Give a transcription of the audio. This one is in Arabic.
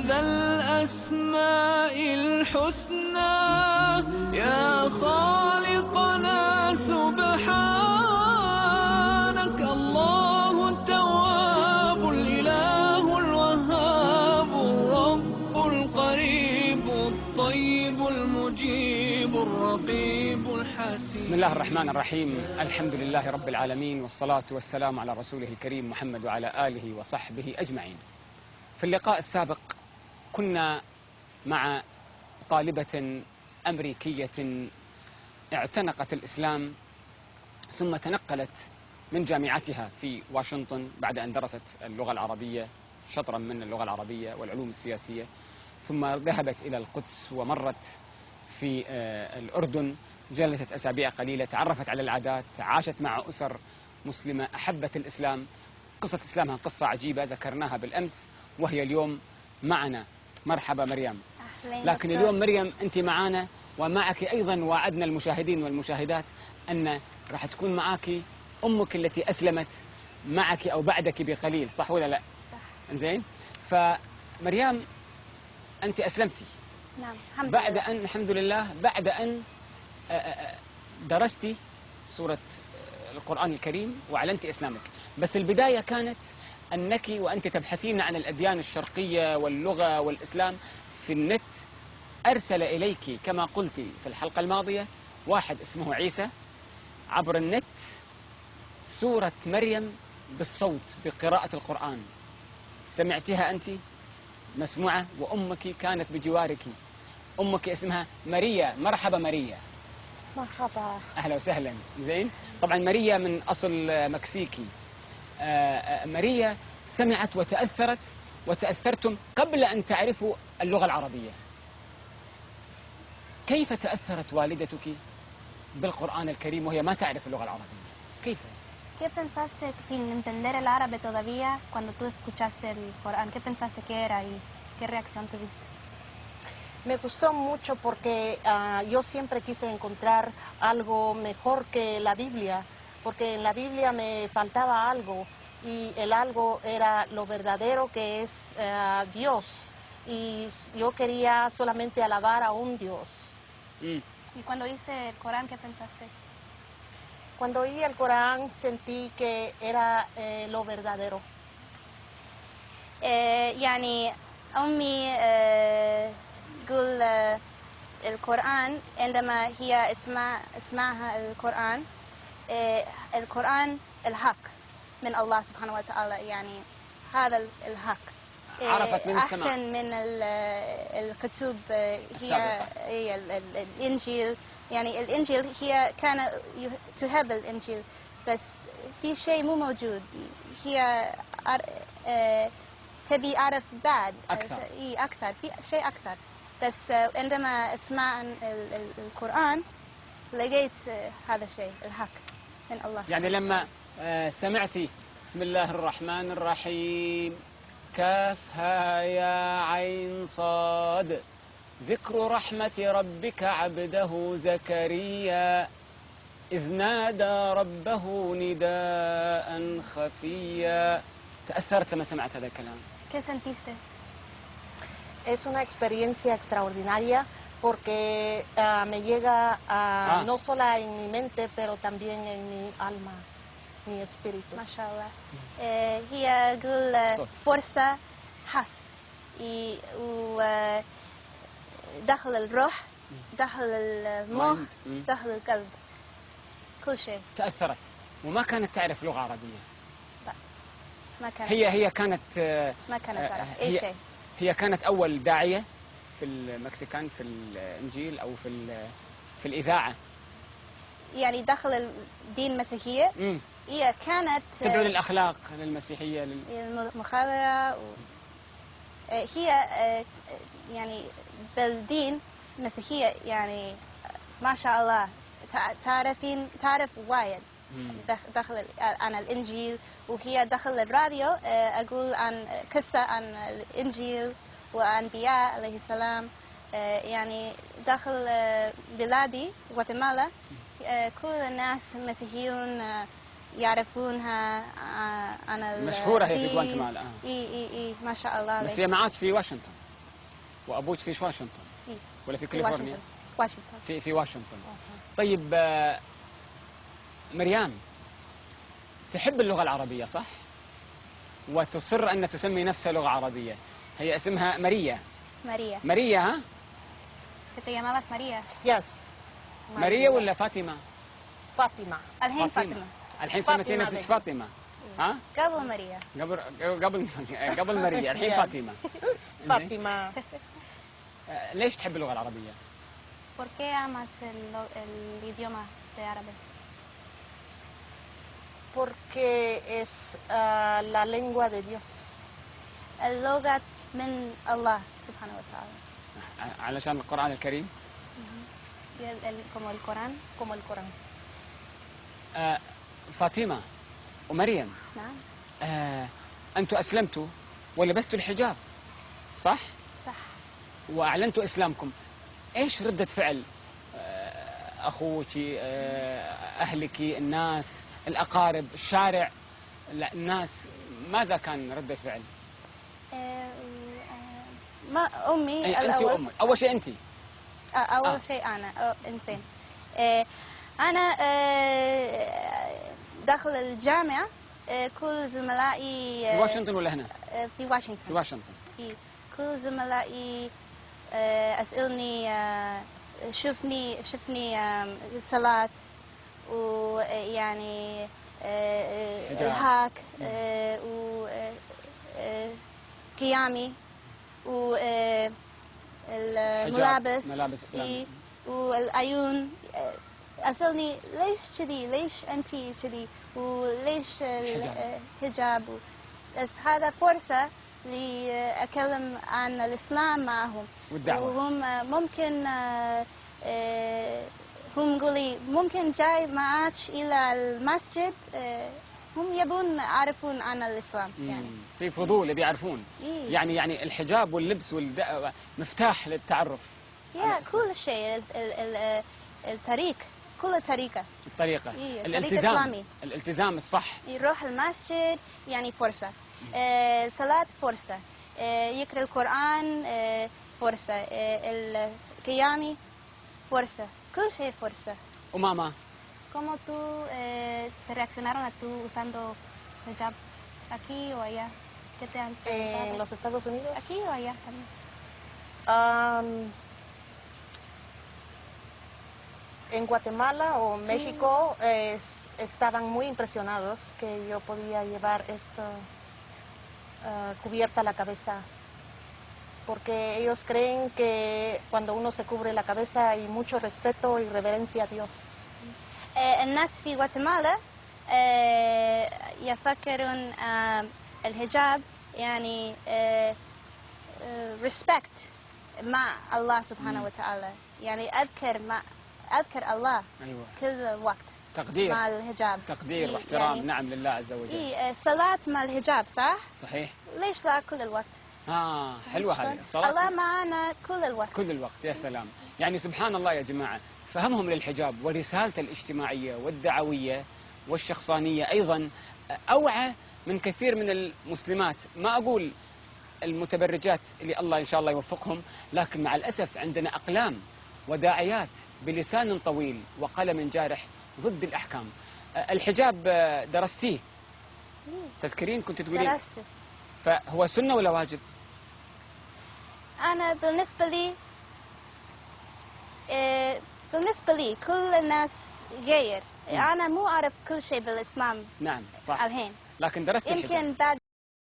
ذا الأسماء الحسنى يا خالقنا سبحانك. الله التواب الإله الوهاب الرب القريب الطيب المجيب الرقيب الحسيب. بسم الله الرحمن الرحيم. الحمد لله رب العالمين، والصلاة والسلام على رسوله الكريم محمد وعلى آله وصحبه أجمعين. في اللقاء السابق كنا مع طالبة أمريكية اعتنقت الإسلام ثم تنقلت من جامعتها في واشنطن بعد أن درست اللغة العربية، شطرا من اللغة العربية والعلوم السياسية، ثم ذهبت إلى القدس ومرت في الأردن، جلست أسابيع قليلة، تعرفت على العادات، عاشت مع أسر مسلمة، أحبت الإسلام. قصة إسلامها قصة عجيبة ذكرناها بالأمس، وهي اليوم معنا. مرحبا مريم. لكن اليوم مريم أنت معنا ومعك أيضا، وعدنا المشاهدين والمشاهدات أن راح تكون معك أمك التي أسلمت معك أو بعدك بقليل، صح ولا لا؟ صح. إنزين، فمريم أنت أسلمتي. نعم الحمد بعد لله. أن الحمد لله بعد أن درستي سورة القرآن الكريم وأعلنت إسلامك. بس البداية كانت أنك وأنت تبحثين عن الأديان الشرقية واللغة والإسلام في النت، أرسل إليك كما قلت في الحلقة الماضية واحد اسمه عيسى عبر النت سورة مريم بالصوت بقراءة القرآن. سمعتها أنت مسموعة، وأمك كانت بجوارك. أمك اسمها ماريا. مرحبا ماريا. مرحبا. أهلا وسهلا. زين، طبعا ماريا من أصل مكسيكي. ماريا سمعت وتأثرت وتأثرتم قبل أن تعرفوا اللغة العربية. كيف تأثرت والدتك بالقرآن الكريم وهي ما تعرف اللغة العربية؟ كيف؟ ¿Qué pensaste sin entender el árabe todavía cuando tú escuchaste el Corán? ¿Qué pensaste que era y qué reacción tuviste? Me gustó mucho porque yo siempre quise encontrar algo mejor que la Biblia, porque en la Biblia me faltaba algo y el algo era lo verdadero que es Dios, y yo quería solamente alabar a un Dios. ¿Y cuando oíste el Corán, qué pensaste? Cuando oí el Corán sentí que era lo verdadero. يعني أمي تقول القرآن عندما هي اسمعها القرآن، القرآن الحق من الله سبحانه وتعالى، يعني هذا الحق. عرفت من السماء أحسن من الكتب هي الإنجيل. يعني الإنجيل هي كان تحب الإنجيل، بس في شيء مو موجود. هي تبي أعرف بعد أكثر في شيء أكثر. بس عندما أسمع القرآن لقيت هذا الشيء الحق من الله. يعني لما سمعتي بسم الله الرحمن الرحيم كافها يا عين صاد ذكر رحمة ربك عبده زكريا إذ نادى ربه نداء خفيا، تأثرت لما سمعت هذا الكلام؟ ¿Qué sentiste? Es una experiencia extraordinaria porque me llega no solo en mi mente, pero también en mi alma, mi espíritu. ما شاء الله. هي تقول فرصة حس دخل الروح، دخل المخ، دخل القلب، كل شيء. تأثرت وما كانت تعرف لغة عربية. لا ما كانت. هي كانت ما كانت تعرف أي شيء. هي كانت أول داعية في المكسيكان في الإنجيل أو في الإذاعة، يعني دخل الدين المسيحية. هي كانت تدعو للأخلاق للمسيحية المخابرة هي يعني بالدين المسيحية، يعني ما شاء الله تعرف وايد. دخل عن الإنجيل، وهي دخل الراديو أقول عن قصة عن الإنجيل وأنبياء عليه السلام. يعني داخل بلادي غواتيمالا كل الناس مسيحيون يعرفونها عن مشهورة هي في غواتيمالا. اي ما شاء الله. بس هي ما عادش في واشنطن. وابوك في واشنطن إيه. ولا في في كاليفورنيا؟ واشنطن. في واشنطن. طيب مريم تحب اللغة العربية صح؟ وتصر أن تسمي نفسها لغة عربية. هي اسمها ماريا. ماريا ها؟ Que te llamabas María. Yes. ماريا ولا فاطمة؟ Fátima. الحين فاطمة. الحين سميتي فاطمة نفسك بك. فاطمة ها؟ قبل ماريا. قبل ماريا الحين Yes. فاطمة. Fátima. ليش تحب اللغة العربية؟ ¿Por qué amas el idioma de árabe? Porque es la lengua de Dios. اللغة من الله سبحانه وتعالى. علشان القرآن الكريم. Como el Corán. Como el Corán. فاطمة ومريم نعم. أنتوا أسلمتوا ولبستوا الحجاب صح؟ صح. وأعلنتوا إسلامكم. إيش ردة فعل أخوك أهلك الناس الأقارب الشارع الناس ماذا كان ردة فعل؟ ما أمي أنت الأول. وأمك أول شيء أنت. أول شيء أنا إنسان. أنا داخل الجامعة كل زملائي في واشنطن ولا هنا؟ في واشنطن. في واشنطن. إيه. كل زملائي أسألني شوفني صلاة ويعني الهاك وقيامي والملابس ملابس إسلامية. والعيون. أسألني ليش كذي؟ ليش أنت كذي؟ وليش الحجاب؟ بس هذا فرصة لأكلم عن الإسلام معهم. والدعوة. وهم ممكن هم يقولي ممكن جاي معك إلى المسجد. هم يبون يعرفون عن الإسلام يعني. في فضول يبي يعرفون. إيه. يعني الحجاب واللبس مفتاح للتعرف. كل شيء الطريق كل طريقة. الطريقة. إيه. الالتزام. إسلامي. الالتزام الصح. يروح المسجد يعني فرصة. الصلاة فرصة. يقرأ القرآن فرصة. القيام فرصة. كل شيء فرصة. وماما ¿Cómo tú te reaccionaron a tú usando hijab aquí o allá? ¿Qué te han preguntado? En los Estados Unidos. ¿Aquí o allá también? En Guatemala o México estaban muy impresionados que yo podía llevar esto cubierta la cabeza, porque ellos creen que cuando uno se cubre la cabeza hay mucho respeto y reverencia a Dios. الناس في غواتيمالا يفكرون الحجاب يعني respect مع الله سبحانه وتعالى. يعني أذكر الله. أيوة. كل الوقت. تقدير. مع الحجاب. تقدير إيه واحترام يعني نعم لله عز وجل. صلاة مع الحجاب صح؟ صحيح. ليش لا كل الوقت؟ حلوة هذه الصلاة. الله معنا كل الوقت. كل الوقت يا سلام. يعني سبحان الله يا جماعة فهمهم للحجاب ورسالته الاجتماعية والدعوية والشخصانية أيضا أوعى من كثير من المسلمات. ما أقول المتبرجات اللي الله إن شاء الله يوفقهم، لكن مع الأسف عندنا أقلام وداعيات بلسان طويل وقلم جارح ضد الأحكام. الحجاب درستيه تذكرين كنت تقولين؟ درسته. فهو سنة ولا واجب؟ أنا بالنسبة لي كل الناس غير. أنا مو أعرف كل شيء بالإسلام نعم صح. الحين. لكن درست الحجاب. يمكن بعد